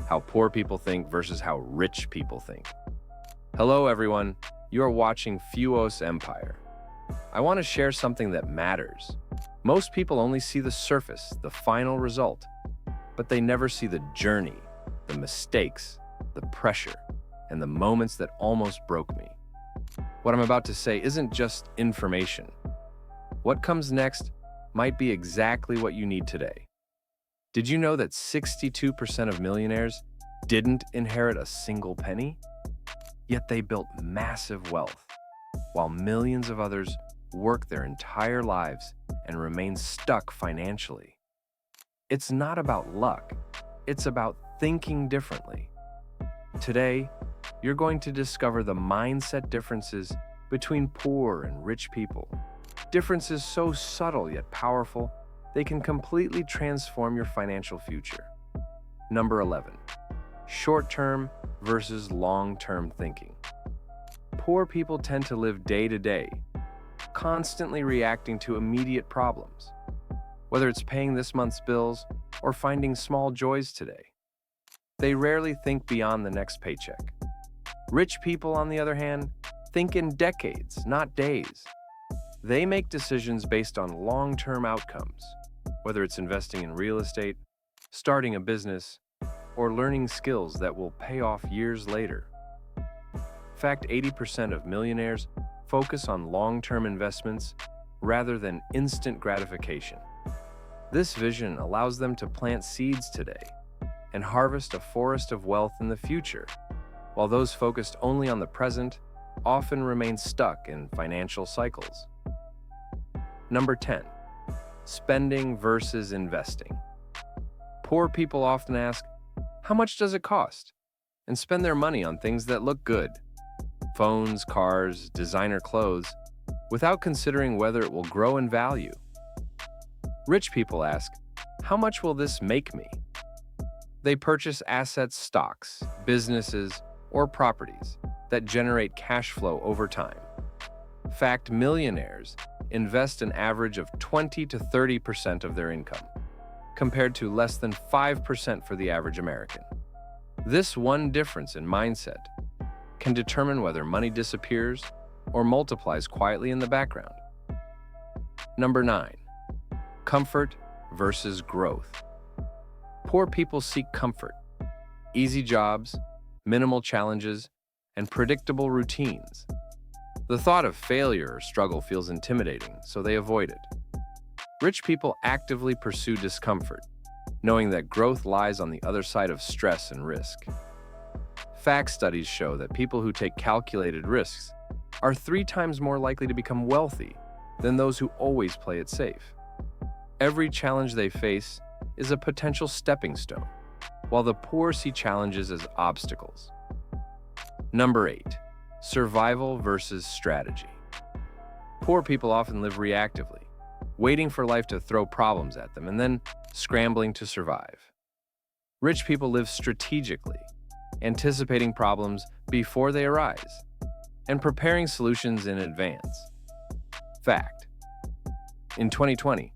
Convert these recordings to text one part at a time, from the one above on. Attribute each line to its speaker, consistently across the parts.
Speaker 1: how poor people think versus how rich people think. Hello, everyone. You are watching Fuos Empire. I want to share something that matters. Most people only see the surface, the final result, but they never see the journey, the mistakes, the pressure, and the moments that almost broke me. What I'm about to say isn't just information. What comes next might be exactly what you need today. Did you know that 62% of millionaires didn't inherit a single penny? Yet they built massive wealth, while millions of others work their entire lives and remain stuck financially. It's not about luck, it's about thinking differently. Today, you're going to discover the mindset differences between poor and rich people. Differences so subtle yet powerful, they can completely transform your financial future. Number 11, short-term versus long-term thinking. Poor people tend to live day to day, constantly reacting to immediate problems, whether it's paying this month's bills or finding small joys today. They rarely think beyond the next paycheck. Rich people, on the other hand, think in decades, not days. They make decisions based on long-term outcomes, whether it's investing in real estate, starting a business, or learning skills that will pay off years later. In fact, 80% of millionaires focus on long-term investments rather than instant gratification. This vision allows them to plant seeds today and harvest a forest of wealth in the future, while those focused only on the present often remain stuck in financial cycles. Number 10, spending versus investing. Poor people often ask, how much does it cost? And spend their money on things that look good, phones, cars, designer clothes, without considering whether it will grow in value. Rich people ask, how much will this make me? They purchase assets, stocks, businesses, or properties that generate cash flow over time. In fact, millionaires invest an average of 20 to 30% of their income, compared to less than 5% for the average American. This one difference in mindset can determine whether money disappears or multiplies quietly in the background. Number 9, comfort versus growth. Poor people seek comfort, easy jobs, minimal challenges, and predictable routines. The thought of failure or struggle feels intimidating, so they avoid it. Rich people actively pursue discomfort, knowing that growth lies on the other side of stress and risk. Fact studies show that people who take calculated risks are 3 times more likely to become wealthy than those who always play it safe. Every challenge they face is a potential stepping stone, while the poor see challenges as obstacles. Number 8, survival versus strategy. Poor people often live reactively, waiting for life to throw problems at them and then scrambling to survive. Rich people live strategically, anticipating problems before they arise and preparing solutions in advance. Fact: in 2020,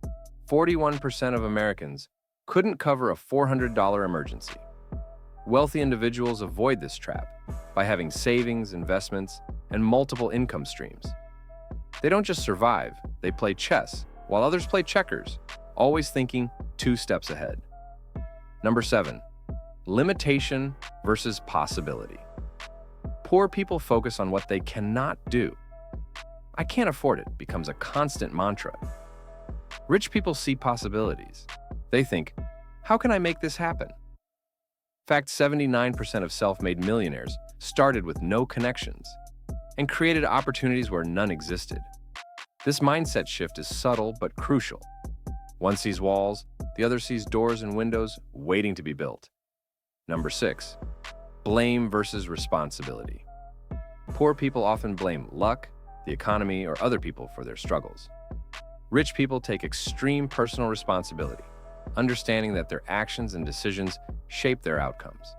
Speaker 1: 41% of Americans couldn't cover a $400 emergency. Wealthy individuals avoid this trap by having savings, investments, and multiple income streams. They don't just survive, they play chess, while others play checkers, always thinking 2 steps ahead. Number 7, limitation versus possibility. Poor people focus on what they cannot do. I can't afford it becomes a constant mantra. Rich people see possibilities. They think, how can I make this happen? In fact, 79% of self-made millionaires started with no connections and created opportunities where none existed. This mindset shift is subtle but crucial. One sees walls, the other sees doors and windows waiting to be built. Number 6, blame versus responsibility. Poor people often blame luck, the economy, or other people for their struggles. Rich people take extreme personal responsibility, understanding that their actions and decisions shape their outcomes.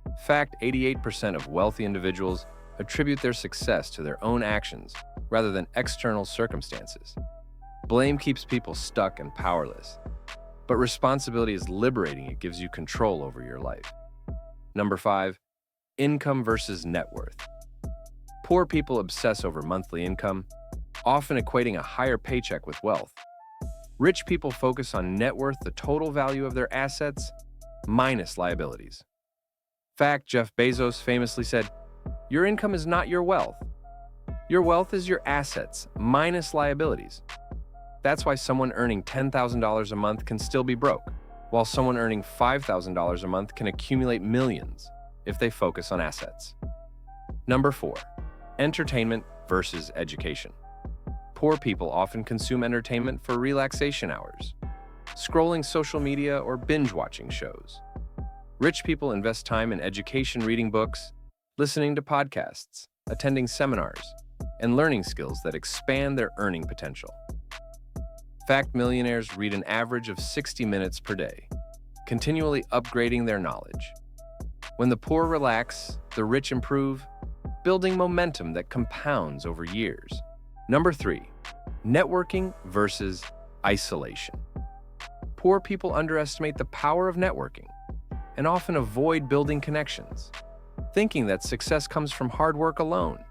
Speaker 1: In fact, 88% of wealthy individuals attribute their success to their own actions rather than external circumstances. Blame keeps people stuck and powerless, but responsibility is liberating. It gives you control over your life. Number 5, income versus net worth. Poor people obsess over monthly income, often equating a higher paycheck with wealth. Rich people focus on net worth, the total value of their assets, minus liabilities. Fact, Jeff Bezos famously said, "Your income is not your wealth. Your wealth is your assets, minus liabilities." That's why someone earning $10,000 a month can still be broke, while someone earning $5,000 a month can accumulate millions if they focus on assets. Number 4, entertainment versus education. Poor people often consume entertainment for relaxation hours, scrolling social media or binge-watching shows. Rich people invest time in education, reading books, listening to podcasts, attending seminars, and learning skills that expand their earning potential. Fact, millionaires read an average of 60 minutes per day, continually upgrading their knowledge. When the poor relax, the rich improve, building momentum that compounds over years. Number 3, networking versus isolation. Poor people underestimate the power of networking and often avoid building connections, thinking that success comes from hard work alone.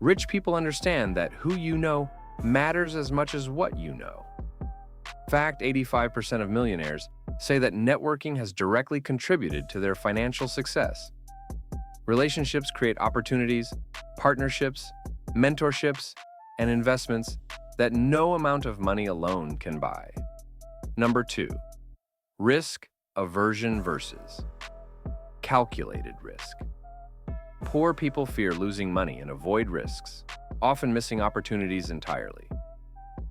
Speaker 1: Rich people understand that who you know matters as much as what you know. Fact, 85% of millionaires say that networking has directly contributed to their financial success. Relationships create opportunities, partnerships, mentorships, and investments that no amount of money alone can buy. Number 2, risk aversion versus calculated risk. Poor people fear losing money and avoid risks, often missing opportunities entirely.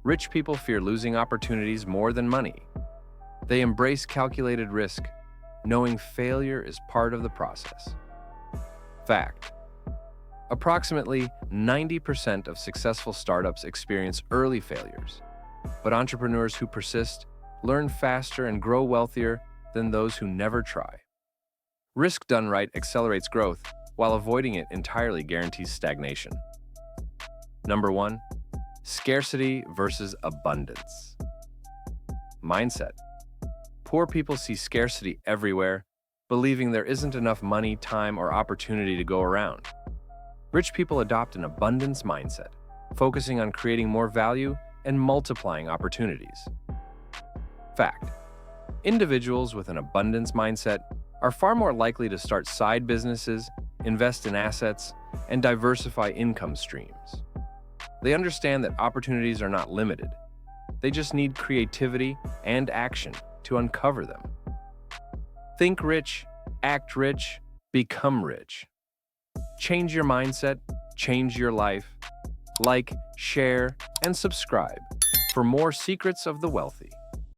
Speaker 1: Rich people fear losing opportunities more than money. They embrace calculated risk, knowing failure is part of the process. Fact, approximately 90% of successful startups experience early failures, but entrepreneurs who persist learn faster and grow wealthier than those who never try. Risk done right accelerates growth, while avoiding it entirely guarantees stagnation. Number 1, scarcity versus abundance. Mindset. Poor people see scarcity everywhere, believing there isn't enough money, time, or opportunity to go around. Rich people adopt an abundance mindset, focusing on creating more value and multiplying opportunities. Fact, individuals with an abundance mindset are far more likely to start side businesses, invest in assets, and diversify income streams. They understand that opportunities are not limited. They just need creativity and action to uncover them. Think rich, act rich, become rich. Change your mindset, change your life. Like, share, and subscribe for more secrets of the wealthy.